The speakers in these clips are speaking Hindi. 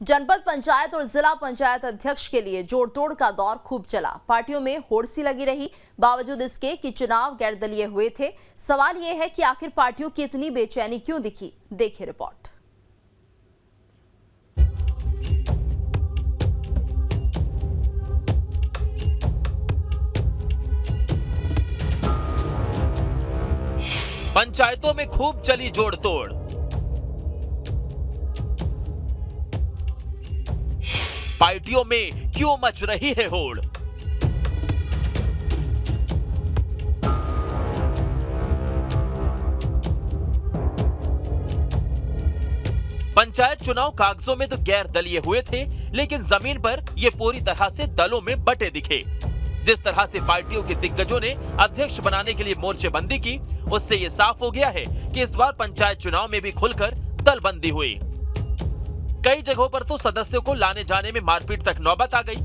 जनपद पंचायत और जिला पंचायत अध्यक्ष के लिए जोड़तोड़ का दौर खूब चला। पार्टियों में होड़ सी लगी रही, बावजूद इसके कि चुनाव गैरदलीय हुए थे। सवाल यह है कि आखिर पार्टियों की इतनी बेचैनी क्यों दिखी? देखिए रिपोर्ट। पंचायतों में खूब चली जोड़तोड़। पार्टियों में क्यों मच रही है होड़? पंचायत चुनाव कागजों में तो गैर दलीय हुए थे, लेकिन जमीन पर ये पूरी तरह से दलों में बटे दिखे। जिस तरह से पार्टियों के दिग्गजों ने अध्यक्ष बनाने के लिए मोर्चेबंदी की, उससे ये साफ हो गया है कि इस बार पंचायत चुनाव में भी खुलकर दलबंदी हुई। कई जगहों पर तो सदस्यों को लाने जाने में मारपीट तक नौबत आ गई।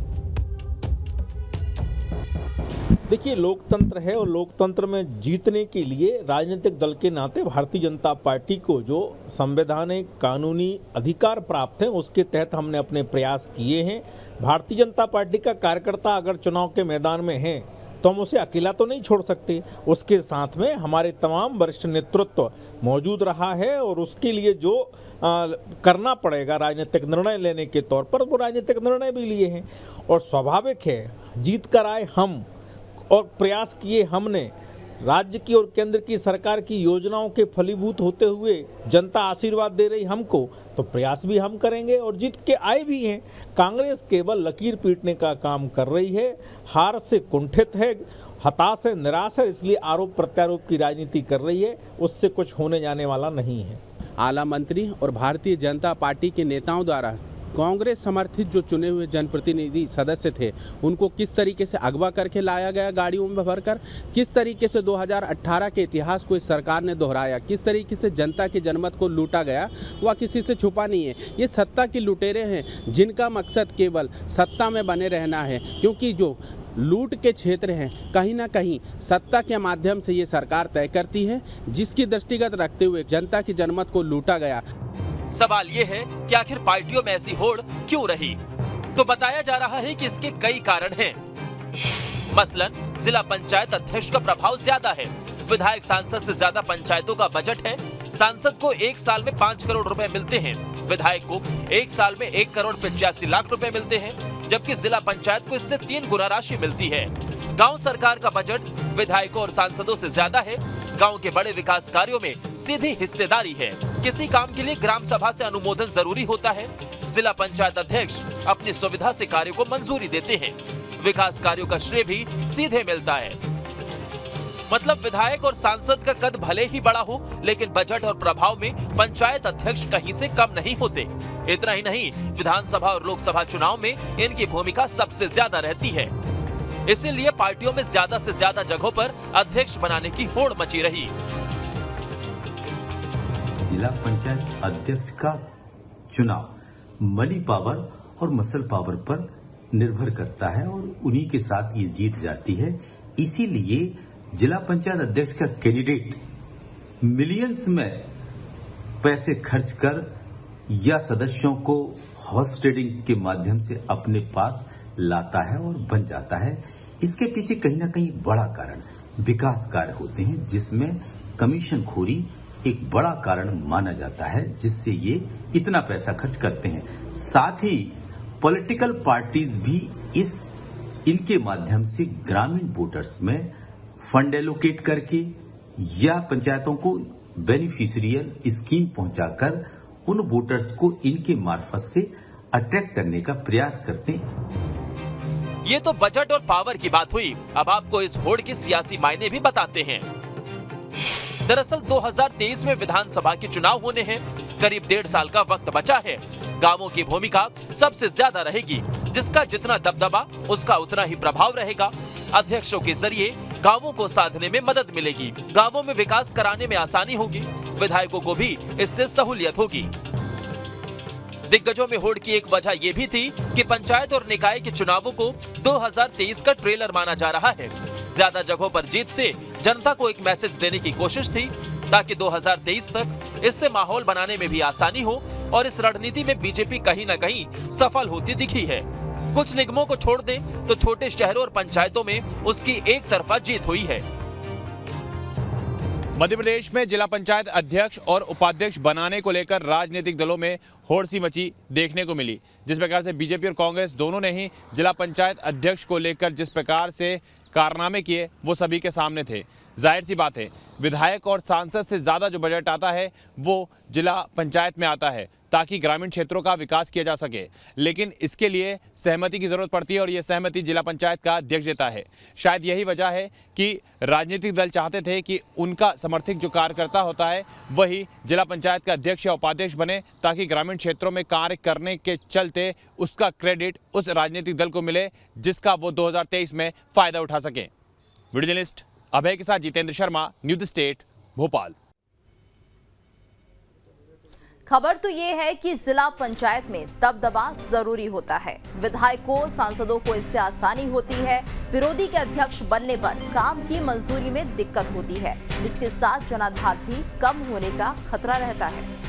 देखिए, लोकतंत्र है और लोकतंत्र में जीतने के लिए राजनीतिक दल के नाते भारतीय जनता पार्टी को जो संवैधानिक कानूनी अधिकार प्राप्त हैं, उसके तहत हमने अपने प्रयास किए हैं। भारतीय जनता पार्टी का कार्यकर्ता अगर चुनाव के मैदान में है तो हम उसे अकेला तो नहीं छोड़ सकते। उसके साथ में हमारे तमाम वरिष्ठ नेतृत्व मौजूद रहा है और उसके लिए जो करना पड़ेगा राजनीतिक निर्णय लेने के तौर पर, वो राजनीतिक निर्णय भी लिए हैं। और स्वाभाविक है, जीत कर आए हम और प्रयास किए हमने। राज्य की और केंद्र की सरकार की योजनाओं के फलीभूत होते हुए जनता आशीर्वाद दे रही हमको, तो प्रयास भी हम करेंगे और जीत के आए भी हैं। कांग्रेस केवल लकीर पीटने का काम कर रही है, हार से कुंठित है, हताश है, निराश है, इसलिए आरोप प्रत्यारोप की राजनीति कर रही है। उससे कुछ होने जाने वाला नहीं है। आला मंत्री और भारतीय जनता पार्टी के नेताओं द्वारा कांग्रेस समर्थित जो चुने हुए जनप्रतिनिधि सदस्य थे, उनको किस तरीके से अगवा करके लाया गया गाड़ियों में भरकर, किस तरीके से 2018 के इतिहास को इस सरकार ने दोहराया, किस तरीके से जनता की जनमत को लूटा गया, वह किसी से छुपा नहीं है। ये सत्ता की लुटेरे हैं जिनका मकसद केवल सत्ता में बने रहना है, क्योंकि जो लूट के क्षेत्र हैं कहीं ना कहीं सत्ता के माध्यम से ये सरकार तय करती है, जिसकी दृष्टिगत रखते हुए जनता की जनमत को लूटा गया। सवाल ये है कि आखिर पार्टियों में ऐसी होड़ क्यों रही? तो बताया जा रहा है कि इसके कई कारण हैं। मसलन जिला पंचायत अध्यक्ष का प्रभाव ज्यादा है। विधायक सांसद से ज्यादा पंचायतों का बजट है। सांसद को एक साल में 5 करोड़ रुपए मिलते हैं, विधायक को एक साल में 1 करोड़ 85 लाख रुपए मिलते हैं, जबकि जिला पंचायत को इससे 3 गुना राशि मिलती है। गांव सरकार का बजट विधायकों और सांसदों से ज्यादा है। गांव के बड़े विकास कार्यों में सीधी हिस्सेदारी है। किसी काम के लिए ग्राम सभा से अनुमोदन जरूरी होता है। जिला पंचायत अध्यक्ष अपनी सुविधा से कार्यों को मंजूरी देते हैं। विकास कार्यों का श्रेय भी सीधे मिलता है। मतलब विधायक और सांसद का कद भले ही बड़ा हो, लेकिन बजट और प्रभाव में पंचायत अध्यक्ष कहीं से कम नहीं होते। इतना ही नहीं, विधानसभा और लोकसभा चुनाव में इनकी भूमिका सबसे ज्यादा रहती है। इसीलिए पार्टियों में ज्यादा से ज्यादा जगहों पर अध्यक्ष बनाने की होड़ मची रही। जिला पंचायत अध्यक्ष का चुनाव मनी पावर और मसल पावर पर निर्भर करता है और उन्हीं के साथ ये जीत जाती है। इसीलिए जिला पंचायत अध्यक्ष का कैंडिडेट मिलियंस में पैसे खर्च कर या सदस्यों को हॉर्स ट्रेडिंग के माध्यम से अपने पास लाता है और बन जाता है। इसके पीछे कहीं ना कहीं बड़ा कारण विकास कार्य होते हैं, जिसमें कमीशन खोरी एक बड़ा कारण माना जाता है, जिससे ये इतना पैसा खर्च करते हैं। साथ ही पॉलिटिकल पार्टीज भी इनके माध्यम से ग्रामीण वोटर्स में फंड एलोकेट करके या पंचायतों को बेनिफिशियल स्कीम पहुंचाकर उन वोटर्स को इनके मार्फत से अट्रैक्ट करने का प्रयास करते हैं। ये तो बजट और पावर की बात हुई। अब आपको इस होड़ के सियासी मायने भी बताते हैं। दरअसल 2023 में विधानसभा के चुनाव होने हैं। करीब 1.5 साल का वक्त बचा है। गांवों की भूमिका सबसे ज्यादा रहेगी। जिसका जितना दबदबा, उसका उतना ही प्रभाव रहेगा। अध्यक्षों के जरिए गांवों को साधने में मदद मिलेगी। गांवों में विकास कराने में आसानी होगी। विधायकों को भी इससे सहूलियत होगी। दिग्गजों में होड़ की एक वजह यह भी थी कि पंचायत और निकाय के चुनावों को 2023 का ट्रेलर माना जा रहा है। ज्यादा जगहों पर जीत से जनता को एक मैसेज देने की कोशिश थी, ताकि 2023 तक इससे माहौल बनाने में भी आसानी हो और इस रणनीति में बीजेपी कहीं न कहीं सफल होती दिखी है। कुछ निगमों को छोड़ दें तो छोटे शहरों और पंचायतों में उसकी एक तरफा जीत हुई है। मध्य प्रदेश में जिला पंचायत अध्यक्ष और उपाध्यक्ष बनाने को लेकर राजनीतिक दलों में होड़-सी मची देखने को मिली। जिस प्रकार से बीजेपी और कांग्रेस दोनों ने ही जिला पंचायत अध्यक्ष को लेकर जिस प्रकार से कारनामे किए वो सभी के सामने थे। जाहिर सी बात है, विधायक और सांसद से ज़्यादा जो बजट आता है वो जिला पंचायत में आता है ताकि ग्रामीण क्षेत्रों का विकास किया जा सके, लेकिन इसके लिए सहमति की ज़रूरत पड़ती है और ये सहमति जिला पंचायत का अध्यक्ष देता है। शायद यही वजह है कि राजनीतिक दल चाहते थे कि उनका समर्थक जो कार्यकर्ता होता है वही जिला पंचायत का अध्यक्ष या उपाध्यक्ष बने ताकि ग्रामीण क्षेत्रों में कार्य करने के चलते उसका क्रेडिट उस राजनीतिक दल को मिले जिसका वो 2023 में फ़ायदा उठा सकें। वीडियो जर्नलिस्ट अभय के साथ जितेंद्र शर्मा, न्यूज़ स्टेट, भोपाल। खबर तो ये है कि जिला पंचायत में दबदबा जरूरी होता है। विधायकों, सांसदों को इससे आसानी होती है। विरोधी के अध्यक्ष बनने पर काम की मंजूरी में दिक्कत होती है। इसके साथ जनाधार भी कम होने का खतरा रहता है।